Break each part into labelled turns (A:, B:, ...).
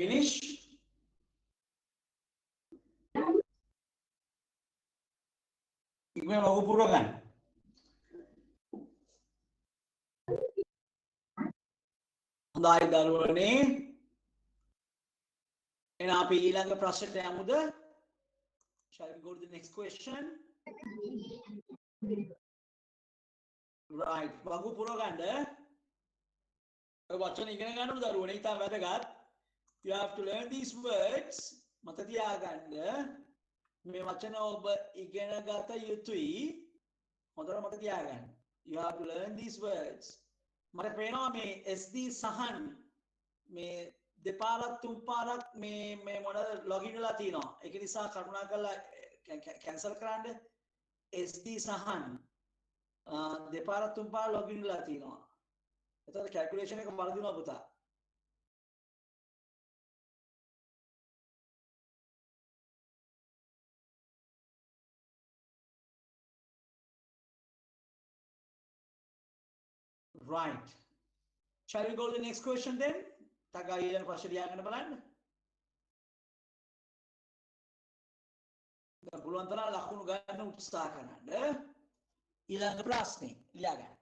A: Finish. ඉක්මනට ඔහු පුරව ගන්න. හොඳයි දරුවනේ. එහෙනම් අපි ඊළඟ ප්‍රශ්නට යමුද? Shall we go to the next question? Right. වගු පුරව ගන්න. ඔය වචන ඉගෙන ගන්න ඕන දරුවනේ. ඉතින් වැදගත්. You have to learn these words. මත තියාගන්න. මේ වචන ඔබ ඉගෙන ගත යුතුයි. හොඳට මත තියාගන්න. You have to learn these words. මට පේනවා මේ SD සහන් මේ දෙපාරක් තුන් පාරක් මේ මොන ලොගින් වෙලා තියෙනවා. ඒක නිසා කරුණාකරලා කැන්සල් කරන්න. SD සහන් දෙපාරක් තුන් පාර ලොගින් වෙලා තියෙනවා. එතකොට කැල්කියුලේෂන් එක වරදිනවා පුතා. Right. Shall we go to the next question then? Taga ඊළඟ ප්‍රශ්න ලියාගන්න බලන්න. දැන් පුළුවන් තරම් ලකුණු ගන්න උත්සාහ කරන්න. ඊළඟ ප්‍රශ්නේ ලියාගන්න.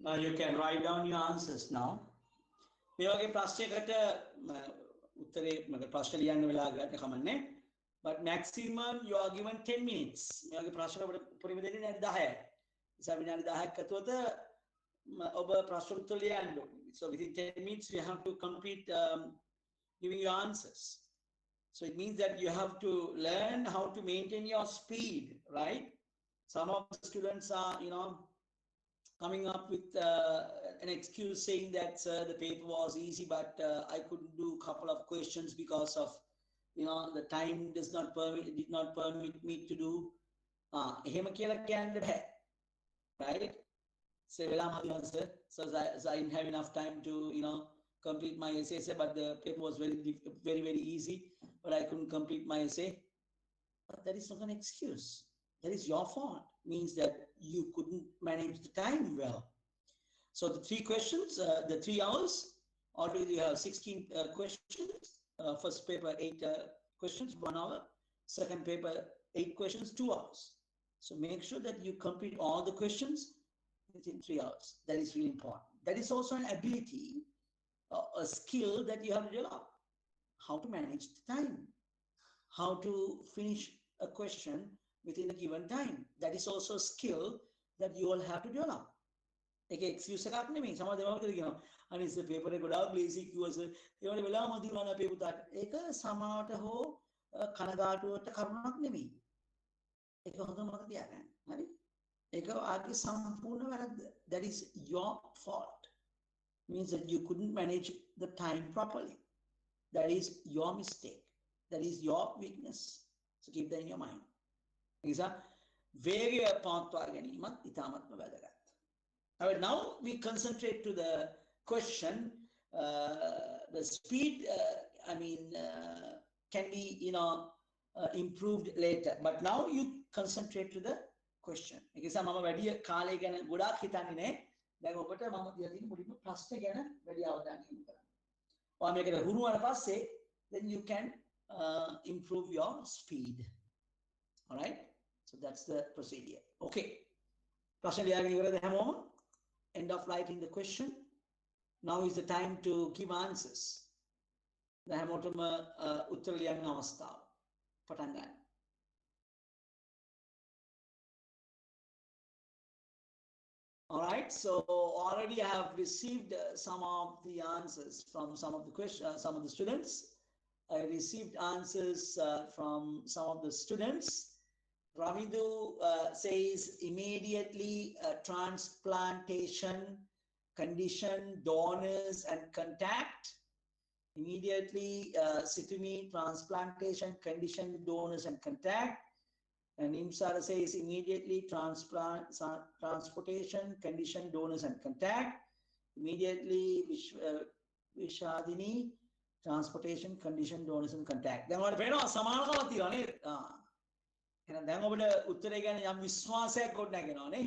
A: Now you can write down your answers now. මේ වගේ ප්‍රශ්නයකට උත්තරේ මම ප්‍රශ්න ලියන්න වෙලා ගන්න කමන්නේ. But maximum you are given 10 minutes. මේ වගේ ප්‍රශ්න අපිට උපරිම දෙන්නේ විනාඩි 10යි. නිසා විනාඩි 10ක් ඇතුළත ඔබ ප්‍රශ්න උත්තර ලියන්න ඕනේ. So within 10 minutes you have to complete giving your answers. So it means that you have to learn how to maintain your speed, right? Some of the students are, coming up with an excuse saying that the paper was easy, but I couldn't do a couple of questions because of, the time did not permit me to do. එහෙම කියලා කියන්න බෑ, right? So I didn't have enough time to, complete my essay, but the paper was very, very easy, but I couldn't complete my essay. But that is not an excuse. That is your fault. Means that you couldn't manage the time well. So the 3 questions, the 3 hours, already you have 16 questions. First paper, 8 questions, 1 hour. Second paper, 8 questions, 2 hours. So make sure that you complete all the questions within 3 hours. That is really important. That is also an ability, a skill that you have to develop. How to manage the time. How to finish a question within a given time. That is also a skill that you all have to develop. Like excuse එකක් නෙමෙයි. සමහර දේවල් කියනවා. අනිත් paper එක ගොඩාක් basic කිව්වස ඒ වගේ වෙලාවම දිනවන අපේ පුතාට. ඒක සමාවට හෝ කනගාටුවට කරුණක් නෙමෙයි. ඒක හොඳ මතක තියාගන්න. හරි? ඒක ආගේ සම්පූර්ණ වැරද්ද. That is your fault. means that you couldn't manage the time properly. That is your mistake. That is your weakness. So keep that in your mind. නිසා වේගය පවත්වා ගැනීමත් ඉතාමත්ම වැදගත්. Alright, now we concentrate to the question. The speed, can be, improved later. But now you concentrate to the question. ඒ නිසා මම වැඩි කාලය ගැන ගොඩාක් හිතන්නේ නැහැ. දැන් ඔබට මම කියලා තියෙන මුලින්ම ප්‍රශ්න ගැන වැඩි අවධානය යොමු කරන්න. ඔයා මේකට හුරු වුණාට පස්සේ then you can improve your speed. All right? So that's the procedure. Okay. ප්‍රශ්න ලියාගෙන ඉවරද හැමෝම? End of writing the question. Now is the time to give answers. දැන් හැමෝටම උත්තර ලියන්න අවස්ථාව. පටන් ගන්න. All right, so already I have received some of the answers from some of the questions, some of the students. I received answers from some of the students. Ramidu says immediately transplantation, condition, donors and contact. Immediately, Situmi, transplantation, condition, donors and contact. And Imsara says immediately transportation, condition, donors and contact. Immediately, Vishadini, transportation, condition, donors and contact. Then what we know, සමානකමක් තියෙනවා නේද? එහෙනම් දැන් ඔබට උත්තරේ ගැන යම් විශ්වාසයක් ගොඩනගෙනවා නේ.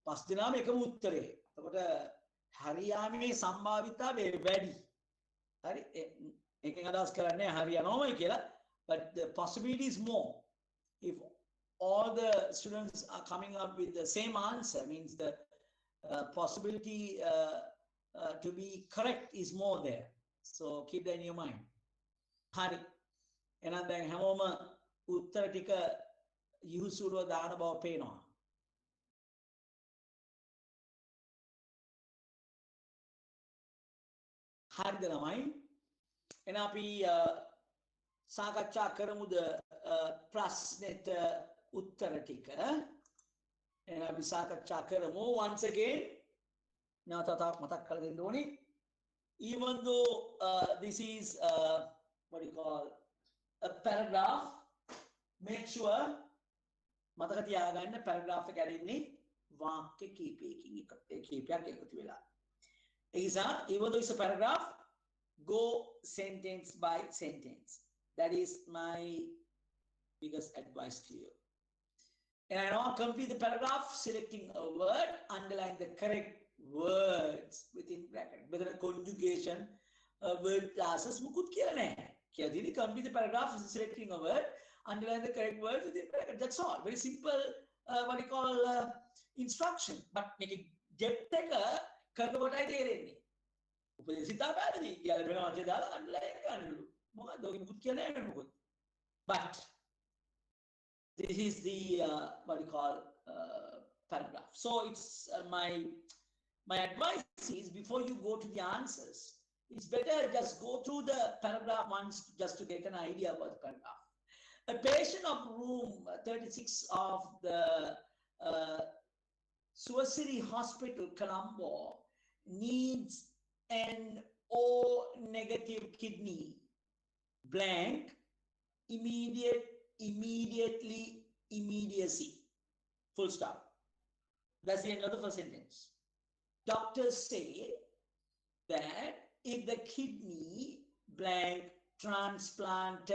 A: පස් දිනාම එකම උත්තරේ. එතකොට හරියාමේ සම්භාවිතාවය වැඩි. හරි ඒකෙන් අදහස් කරන්නේ හරියනවමයි කියලා, but the possibility is more. If all the students are coming up with the same answer, means the possibility to be correct is more there. So keep that in your mind. Hari. එහෙනම් දැන් හැමෝම උත්තර ටික යහුසුරුව දාන බව පේනවා. හරිද ළමයි? එහෙනම් අපි සාකච්ඡා කරමුද ප්‍රශ්නෙට උත්තර ටික. එහෙනම් අපි සාකච්ඡා කරමු. Once again නැවතත් මතක් කරලා දෙන්න ඕනේ. Even though this is what do you call a paragraph, make sure මතක තියාගන්න paragraph එක ඇරෙන්නේ වාක්‍ය කීපයකින් කීපයක් එකතු වෙලා. Even though it's a paragraph, go sentence by sentence. That is my biggest advice to you. And I now complete the paragraph, selecting a word, underline the correct words within bracket. Whether a conjugation, word classes, mukut kiya nahi. Kiya complete the paragraph, selecting a word, underline the correct words within bracket. That's all. Very simple, what you call instruction. But make it depth කරන කොටයි තේරෙන්නේ. උපදේශිතා පැහැදිලි. ඊළඟ වෙන වචන දාලා underline කරන්නලු. මොකක්ද ඔක මුකුත් කියන්නේ නැහැ මොකද? But this is the what you call paragraph. So it's my advice is before you go to the answers, it's better just go through the paragraph once just to get an idea about the paragraph. A patient of room 36 of the Suwasiri Hospital, Colombo, needs an O-negative kidney, blank, immediacy, full stop. That's the end of the first sentence. Doctors say that if the kidney, blank, transplant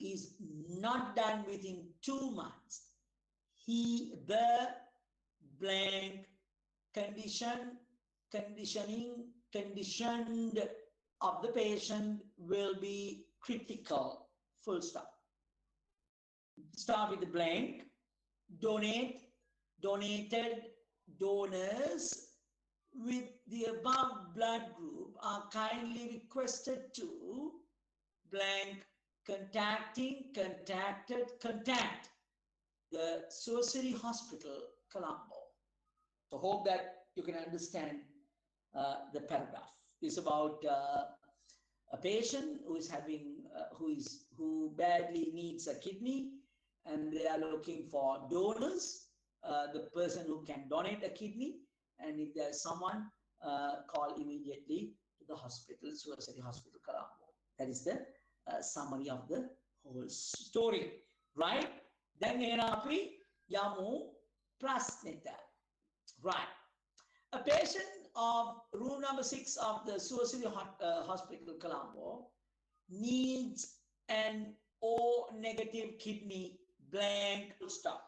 A: is not done within 2 months, the blank conditioned of the patient will be critical, full stop. Start with the blank. Donated donors with the above blood group are kindly requested to blank contact the Suwasiri Hospital, Colombo. So hope that you can understand the paragraph. It's about a patient who is having who badly needs a kidney, and they are looking for donors the person who can donate a kidney, and if there's someone, call immediately to the hospital, Suwasari Hospital, Colombo. That is the summary of the whole story, right? Then Enapi Yamu Prasnita. Right. A patient of room number 6 of the Suwasari Hospital, Colombo, needs an O negative kidney, blank, stop.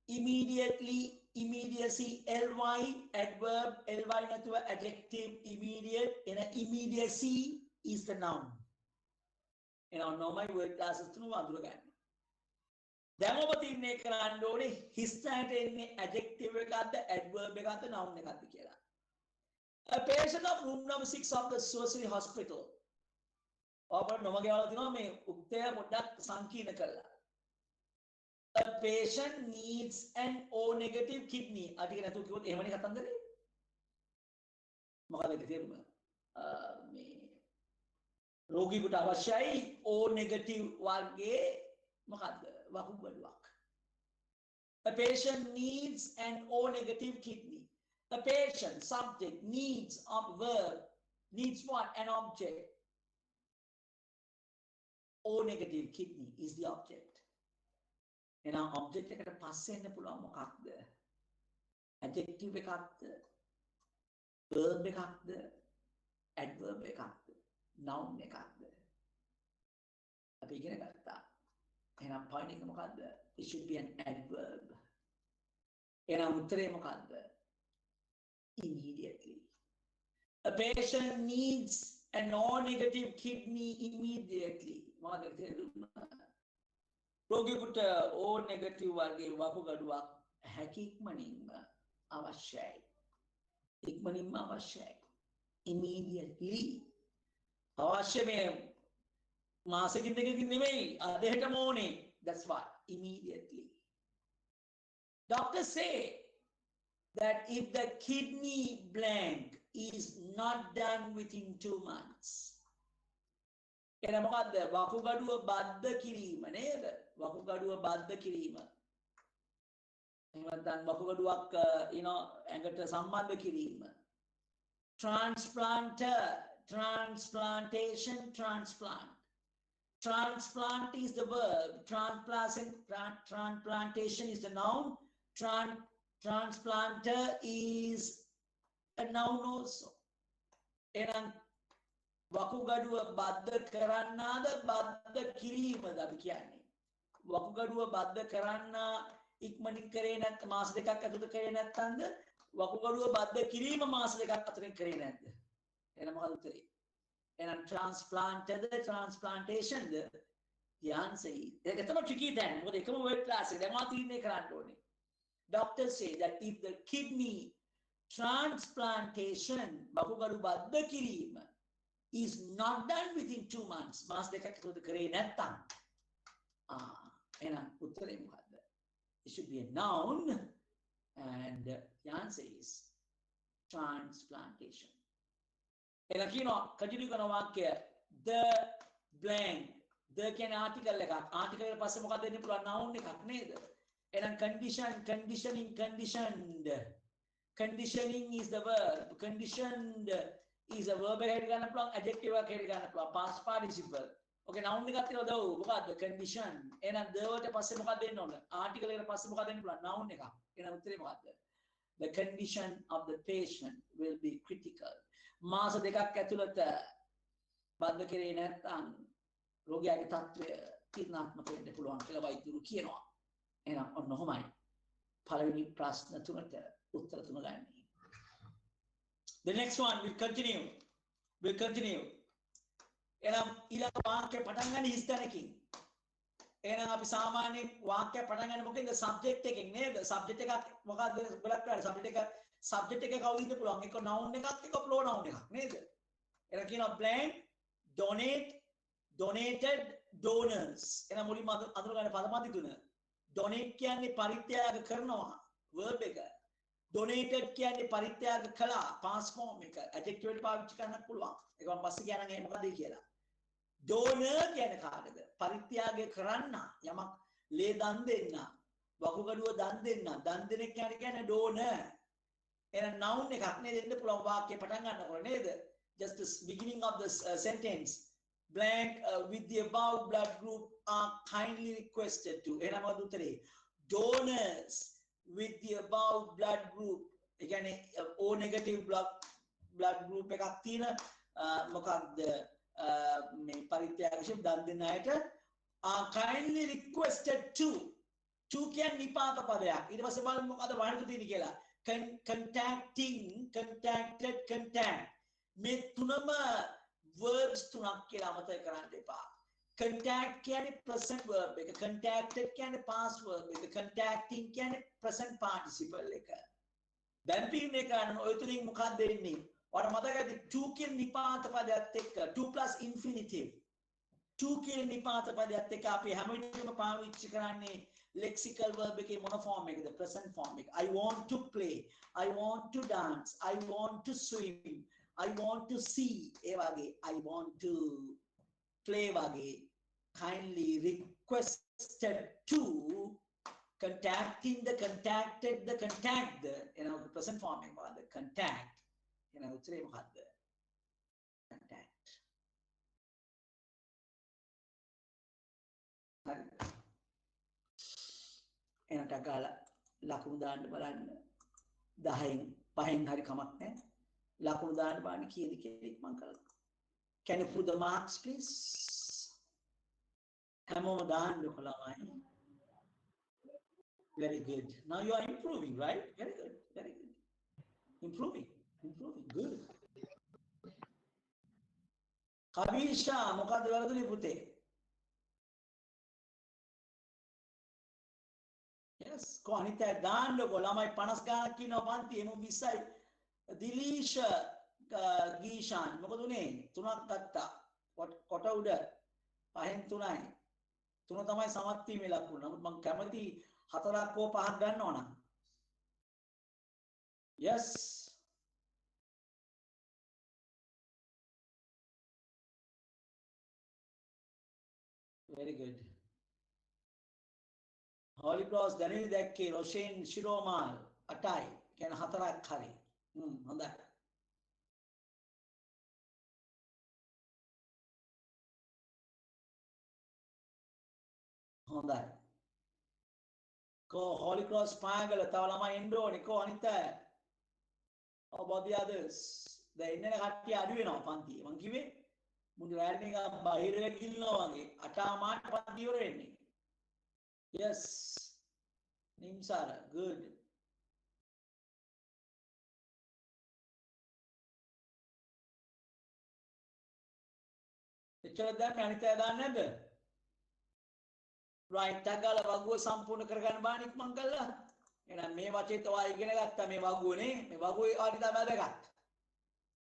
A: Immediately, immediacy, ly, adverb, ly natua, adjective, immediate, and immediacy is the noun. And I know my word classes through Madrugan. Damopati make randone, his adjective, the adverb, the noun. A patient of room number 6 of the Suwasari Hospital. A patient needs an O negative kidney. Rogi avashyai O negative warge a patient needs an O negative kidney. A patient, subject, needs of verb, needs what? An object. O negative kidney is the object. And our object is a adjective, verb, adverb, noun. And I'm pointing it should be an adverb. And I'm immediately. A patient needs an O negative kidney immediately. Rogikuta O negative warge wakugadua hakikmanimma avashyai. Ikmanimma avashyai. Immediately. Avashyame maasakindekin nemei adehata morning. That's what. Immediately. Doctors say that if the kidney blank is not done within 2 months, එන මොකද්ද වකුගඩුව බද්ධ කිරීම නේද වකුගඩුව බද්ධ කිරීම එහෙම නැත්නම් වකුගඩුවක් ඇඟට සම්බන්ධ කිරීම transplantation transplant is the verb transplantation is the noun transplanter is a noun also එහෙනම් වකුගඩුව බද්ධ කරන්නාද බද්ධ කිරීමද අපි කියන්නේ වකුගඩුව බද්ධ කරන්න ඉක්මනින් කරේ නැත්නම් මාස දෙකක් ඇතුළත කරේ නැත්නම්ද වකුගඩුව බද්ධ කිරීම මාස දෙකක් අතරින් කරේ නැද්ද එහෙනම් මොකද උත්තරේ එහෙනම් transplanted transplantation the answer is ඒක තමයි tricky දැන් මොකද එකම word class එක දැන් මා තීරණය කරන්න ඕනේ doctors say that if the kidney transplantation වකුගඩු බද්ධ කිරීම is not done within 2 months. Mas dekak ඇතුළත කරේ නැත්තම් එහෙනම් උත්තරේ මොකද්ද? It should be a noun and the answer is transplantation. එහෙනම් කියනවා continue කරන වාක්‍ය the blank the කියන්නේ article එකක්. article එකට පස්සේ මොකක්ද දෙන්න පුළුවන් noun එකක් නේද? එහෙනම් conditioning conditioned conditioning is the verb conditioned is a verb එකකට ගන්න පුළුවන් adjective එකකට ගන්න පුළුවන් past participle okay noun එකක් තියෙනවා දව් මොකද්ද condition එහෙනම් the වලට පස්සේ මොකක්ද දෙන්න ඕන article එකට පස්සේ මොකක්ද දෙන්න පුළුවන් noun එකක් එහෙනම් උත්තරේ මොකද්ද the condition of the patient will be critical මාස දෙකක් ඇතුළත බද්ධ කරේ නැත්නම් රෝගියාගේ තත්ත්වය තීරණාත්මක වෙන්න පුළුවන් කියලා වෛද්‍යවරු කියනවා එහෙනම් ඔන්න ඔහොමයි පළවෙනි ප්‍රශ්න තුනට උත්තර තුන ගන්න The next one will continue. එහෙනම් ඊළඟ වාක්‍ය පටන් ගන්න හිස්තැනකින්. එහෙනම් අපි සාමාන්‍යයෙන් වාක්‍ය පටන් ගන්න මොකද subject එකෙන් නේද? subject එකක් මොකක්ද ගොඩක් වෙලාවට subject එක කවුද ඉන්න පුළුවන්? එක noun එකක් එක pronoun එකක් නේද? එහෙනම් කියනවා blank donate donated donors. එහෙනම් මුලින්ම අඳුර ගන්න පදපන්ති තුන. donate කියන්නේ පරිත්‍යාග කරනවා verb එක. donated කියන්නේ පරිත්‍යාග කළා past form එක adjective එක පාවිච්චි කරන්න පුළුවන් ඒක මම පස්සේ කියනනම් ඒ මොකද කියලා donor කියන්නේ කාටද? පරිත්‍යාගය කරන්න යමක් ලේ දන් දෙන්න වකුගඩුව දන් දෙන්න දන් දෙනෙක් කියන්නේ donor එන noun එකක් නේද දෙන්න පුළුවන් වාක්‍ය පටන් ගන්නකොට නේද? Just the beginning of the sentence blank with the above blood group are kindly requested to එහෙනම් මොකද උත්තරේ? Donors with the above blood group ඒ කියන්නේ O negative blood group එකක් තියෙන මොකක්ද මේ පරිත්‍යාගශීල දන් දෙන අයට are kindly requested to කියන්නේ නිපාත පදයක්. ඊට පස්සේ බලමු මොකද වහන්න තියෙන්නේ කියලා. contacting contacted contact මේ තුනම verbs තුනක් කියලා අමතක කරන්න එපා. contact කියන්නේ present verb එක, contacted කියන්නේ past verb එක, contacting කියන්නේ present participle එක. දැන් තීරණය කරන්න ඔය තුنين මොකක්ද දෙන්නේ? ඔයාලට මතකද 2 කියන නිපාත පදයත් එක්ක 2 plus infinitive 2 කියන නිපාත පදයත් එක්ක අපි හැම වෙලේම පාවිච්චි කරන්නේ lexical verb එකේ මොන form එකද? present form එක. I want to play, I want to dance, I want to swim, I want to see ඒ වගේ I want to play වගේ kindly requested to contacting the contacted the contact the present form එක මොකද්ද? contact එහෙනම් උත්තරේ මොකද්ද? contact. හරි. එහෙනම් ටගාලා ලකුණු දාන්න බලන්න 10න් 5න් හරි කමක් නැහැ. ලකුණු දාන්න බලන්න කීයද කියලා මම කරලා. Can you put the marks please? හැමෝම දාන්නකො ළමයි. Very good. Now you are improving, right? Very good. Very good. Improving. Good. Kabisha, මොකද්ද වැරදුනේ පුතේ? Yes, කො අනිත් අය දාන්නකො ළමයි 50 ගානක් ඉන්නවා පන්තියේ මම 20යි. දිලීෂ ගීෂාන් මොකද උනේ? 3ක් ගත්තා. කොට උඩ 5න් 3යි. 3 තමයි සමත් වීමේ ලකුණ. නමුත් මම කැමති 4ක් හෝ 5ක් ගන්නවා නම්. Yes. Very good. Holy Cross දැනෙන්නේ දැක්කේ රොෂෙන් ශිරෝමාල් 8යි. කියන්නේ 4ක් හරි. හොඳයි. හොඳයි. කෝ Holy Cross පාගල තව ළමයි එන්න ඕනේ. කෝ අනිත් අය. How about the others? දැන් ඉන්නේ කට්ටිය අඩු වෙනවා පන්තියේ. මං කිව්වේ මුළු රැලි එක බහිරේ ගිල්නවා වගේ 8:00 පන්ති ඉවර වෙන්නේ. Yes. Nimsara, good. එච්චර දැන් අනිත් අය දාන්නේ නැද්ද? right ටගාලා වගුව සම්පූර්ණ කරගන්න බානික් මං කළා. එහෙනම් මේ වචේත් ඔයා ඉගෙන ගත්තා මේ වගුවනේ. මේ වගුවේ ඔයාට ඉතින් වැදගත්.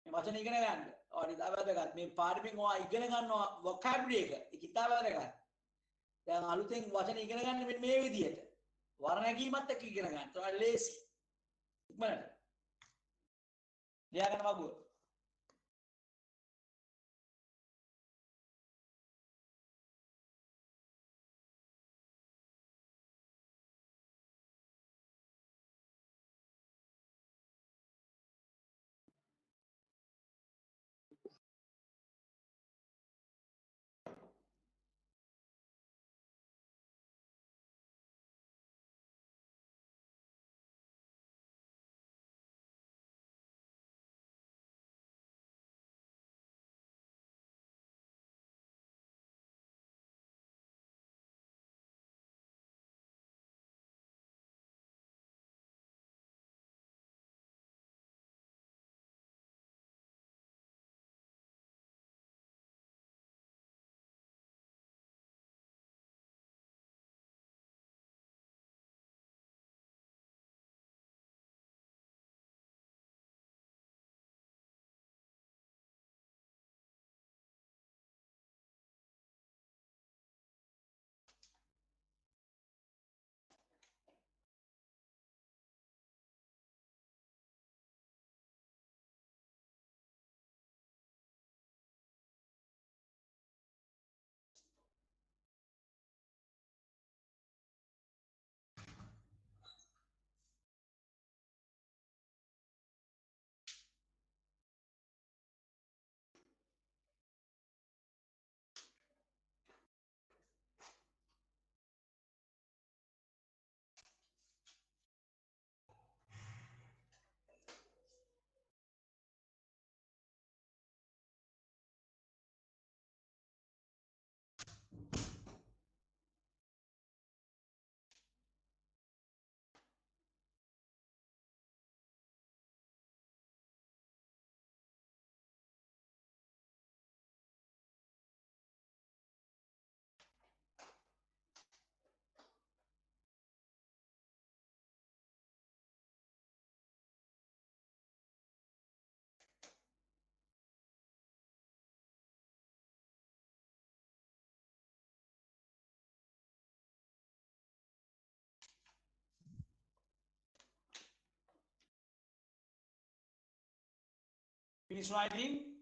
A: මේ වචන ඉගෙන ගන්න. ඔයාට ඉතින් වැදගත්. මේ පාඩමින් ඔයා ඉගෙන ගන්නවා vocabulary එක. ඒක ඉතින් වැදගත්. දැන් අලුතෙන් වචන ඉගෙන ගන්න මෙන්න මේ විදිහට. වර්ණගීමත් එක්ක ඉගෙන ගන්න. ඔයාලා ලේසි. ඉක්මනට. ලියා ගන්න වගුව. Finish writing.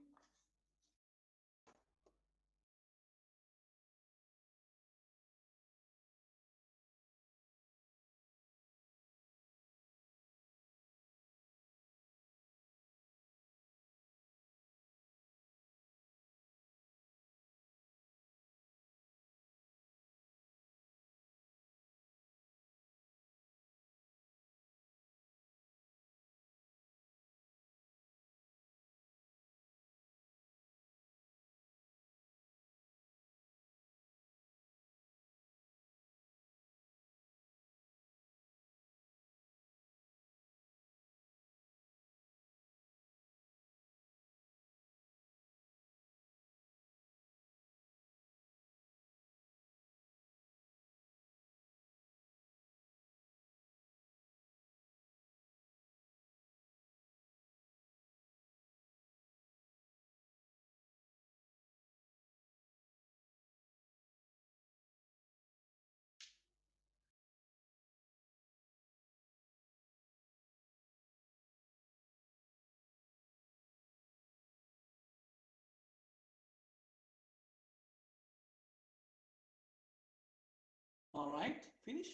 A: All right, finish.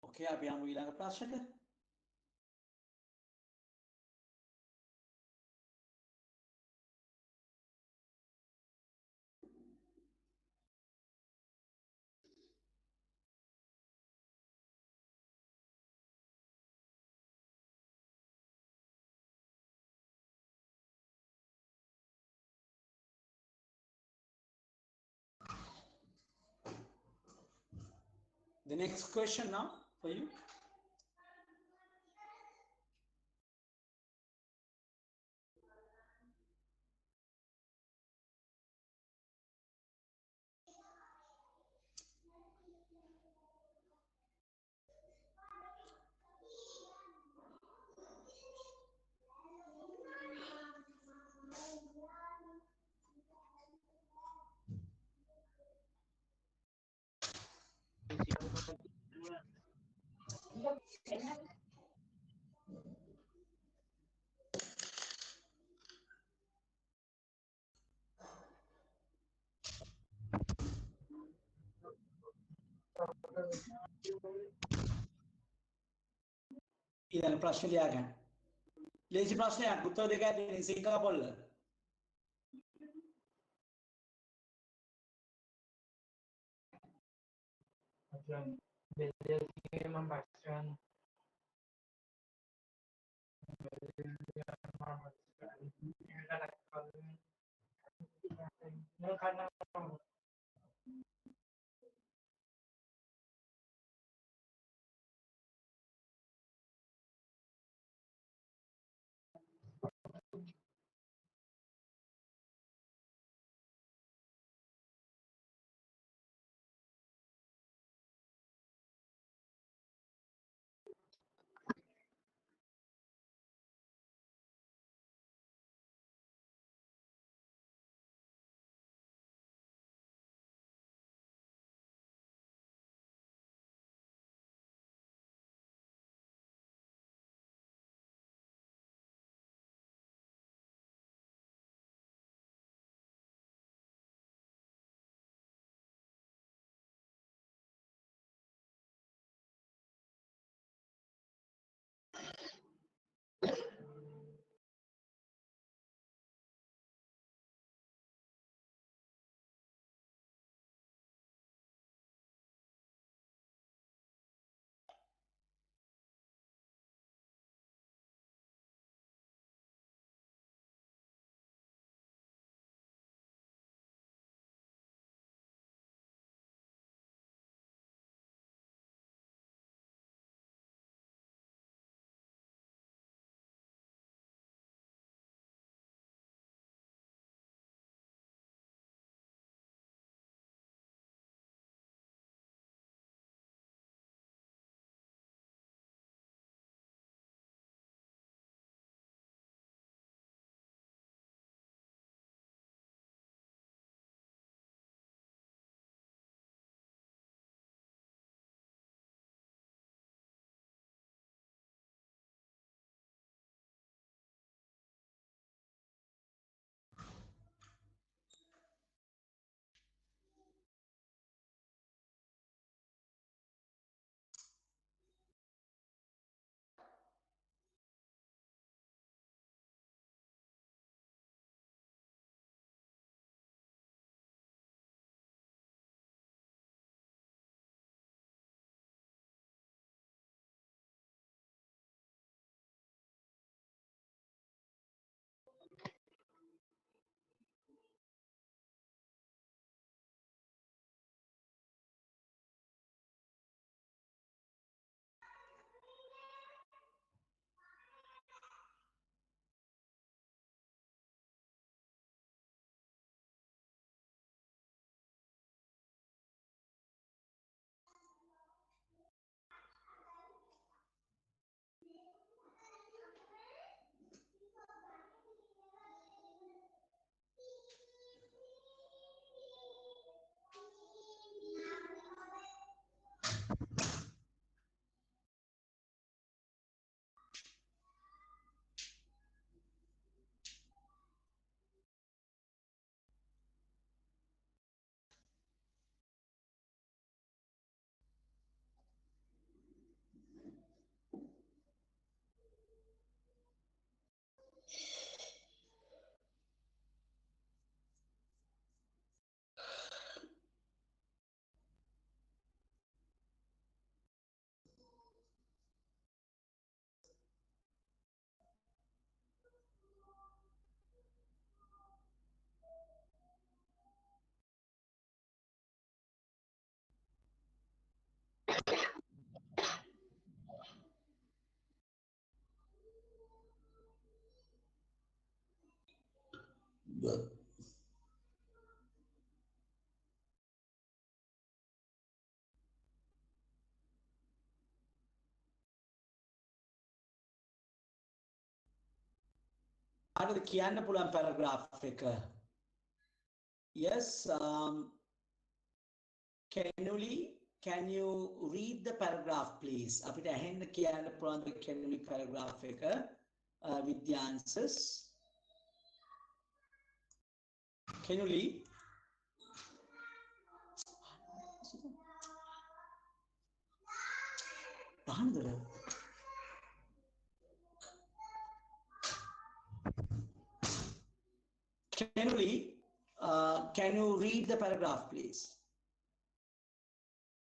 A: Okay, අපි යමු ඊළඟ ප්‍රශ්නෙට. The next question now for you. ඊළඟ ප්‍රශ්න ලියා ගන්න. ලේසි ප්‍රශ්නයක් උත්තර දෙක ඇතුලේ සිංහල පොල්ල. Good. ආරද කියන්න පුළුවන් paragraph එක. Yes, Kenuli, can you read the paragraph please? අපිට ඇහෙන්න කියන්න පුළුවන් ද Kenuli paragraph එක with the answers. Kenuli. Kenuli, can you read the paragraph please?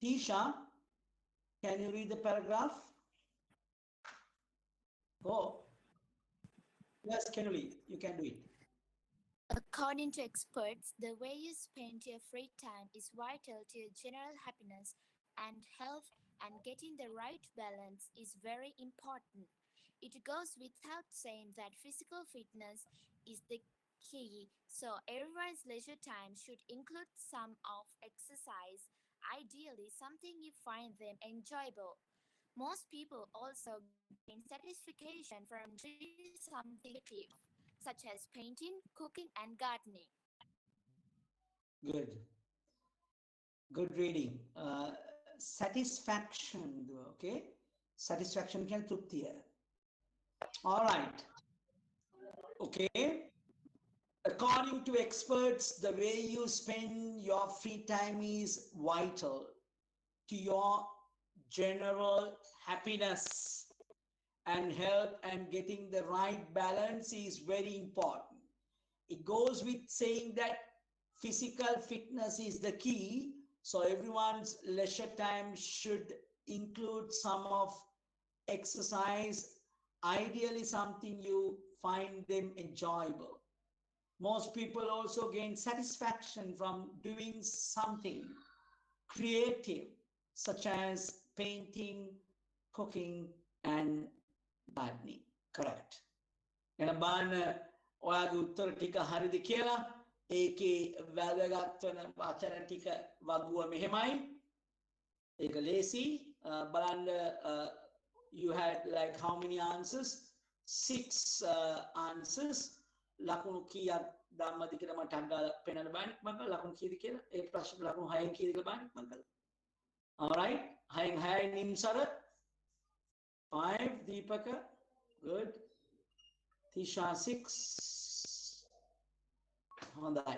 A: Tisha, can you read the paragraph? Oh, yes, Kenuli, you can do it.
B: According to experts, the way you spend your free time is vital to your general happiness and health, and getting the right balance is very important. It goes without saying that physical fitness is the key, so everyone's leisure time should include some of exercise, ideally something you find them enjoyable. Most people also gain satisfaction from doing something creative, such as painting, cooking, and gardening.
A: Good. Good reading. Satisfaction, okay? Satisfaction can truptiya. All right. Okay. According to experts, the way you spend your free time is vital to your general happiness and health, and getting the right balance is very important. It goes with saying that physical fitness is the key, so everyone's leisure time should include some of exercise, ideally something you find them enjoyable. Most people also gain satisfaction from doing something creative, such as painting, cooking, and gardening. Correct. එන බාන ඔයාගේ උත්තර ටික හරිද කියලා. ඒකේ වැදගත් වෙන වචන ටික වගුව මෙහෙමයි. ඒක ලේසි. බලන්න you had like how many answers? 6 answers. ලකුණු කීයක් ධම්මද කියලා මට අහගලා පෙන්නන්න බෑනේ මම ලකුණු කීයද කියලා. ඒ ප්‍රශ්න ලකුණු 6න් කීයද කියලා බලන්න මම කළා. All right. 6න් 6න් නිම්සර 5 දීපක. Good. Tisha 6. හොඳයි.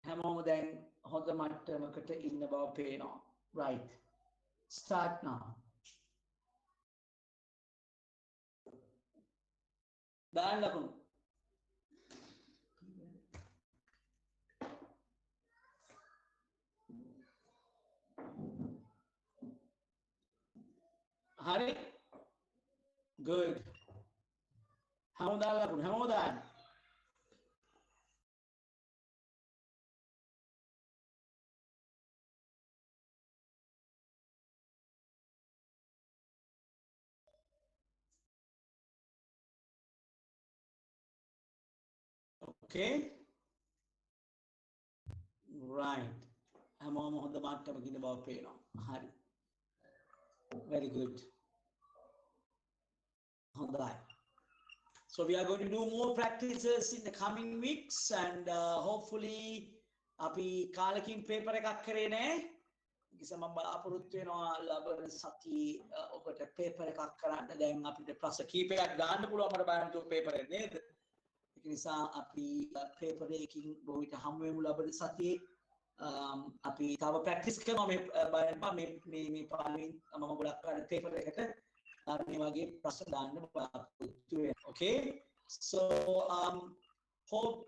A: හැමෝම දැන් හොඳ මට්ටමකට ඉන්න බව පේනවා. Right. Start now. දාන්න ලකුණු. Hari? Good. Hamudan. Okay. Right. හැමෝම හොඳ මට්ටමක ඉන්න බව පේනවා. හරි. Very good. හොඳයි. So we are going to do more practices in the coming weeks, and hopefully අපි කාලකින් paper එකක් කරේ නෑ. කිසිම බලාපොරොත්තු වෙනවා ලබන සතියේ ඔබට පේපර් එකක් කරන්න. දැන් අපිට ප්‍රශ්න කීපයක් ගන්න පුළුවන් මට බලන්න පේපර් එක නේද? ඒක නිසා අපි පේපර් එකකින් බොහෝ විට හමු වෙමු ලබන සතියේ. අපි තව ප්‍රැක්ටිස් කරනවා මේ බලන්න මේ පාඩමින් මම ගොඩක් අර පේපර් එකට මේ වගේ ප්‍රශ්න දාන්න බලාපොරොත්තු වෙනවා. Okay, so hope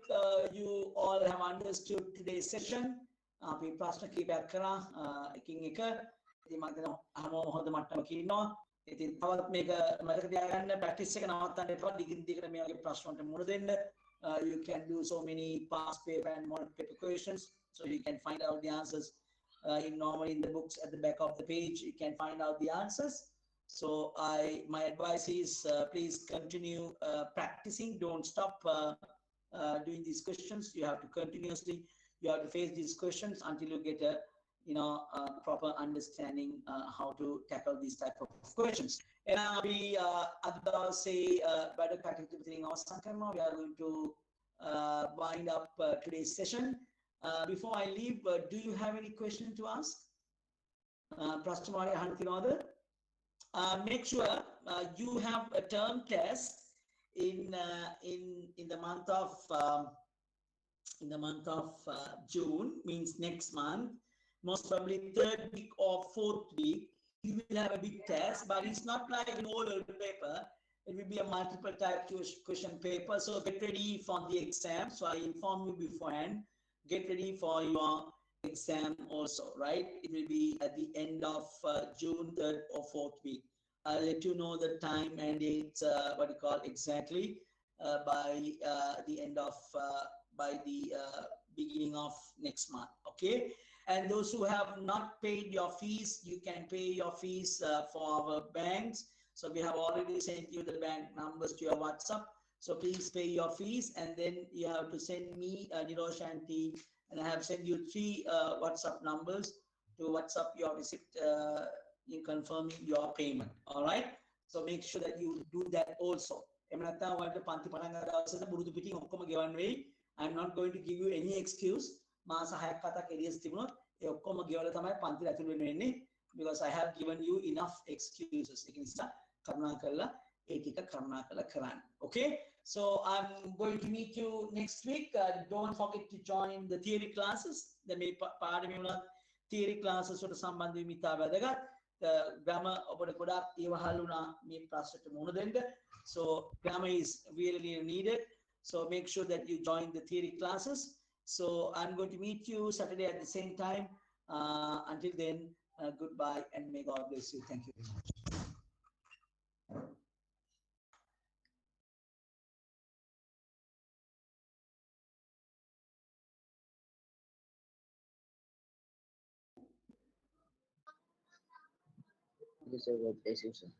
A: you all have understood today's session. අපි ප්‍රශ්න කීපයක් කරා එකින් එක. ඉතින් මම හිතනවා හැමෝම හොඳ මට්ටමක ඉන්නවා. ඉතින් තවත් මේක මතක තියාගන්න ප්‍රැක්ටිස් එක නවත්තන්න එපා. දිගින් දිගට මේ වගේ ප්‍රශ්න වලට මුහුණ දෙන්න. You can do so many past paper and model paper questions, so you can find out the answers normally in the books at the back of the page. You can find out the answers. So my advice is please continue practicing. Don't stop doing these questions. You have to continuously. You have to face these questions until you get a proper understanding how to tackle these type of questions. And we say better practice thing or something. We are going to wind up today's session. Before I leave, do you have any question to ask? Make sure you have a term test in the month of June, means next month, most probably 3rd week or 4th week. You will have a big test, but it's not like an oral paper. It will be a multiple type question paper. So get ready for the exam. So I inform you beforehand. Get ready for your exam also, right? It will be at the end of June 3rd or 4th week. I'll let you know the time and dates, what you call exactly, by the end of by the beginning of next month. Okay, and those who have not paid your fees, you can pay your fees for our banks. So we have already sent you the bank numbers to your WhatsApp. So please pay your fees, and then you have to send me Niroshanti, and I have sent you 3 WhatsApp numbers to WhatsApp your receipt in confirming your payment. All right, so make sure that you do that also. I'm not going to give you any excuse. Because I have given you enough excuses. Okay, so I'm going to meet you next week. Don't forget to join the theory classes. The theory classes sort of sambandhi mita වැදගත්. Grammar ඔබට ගොඩක් ඉවහල් වුණා මේ ප්‍රශ්නට මුහුණ දෙන්න. So grammar is really needed. So make sure that you join the theory classes. So I'm going to meet you Saturday at the same time. Until then, goodbye and may God bless you. Thank you very much.
C: Yes, sir. God bless you, sir.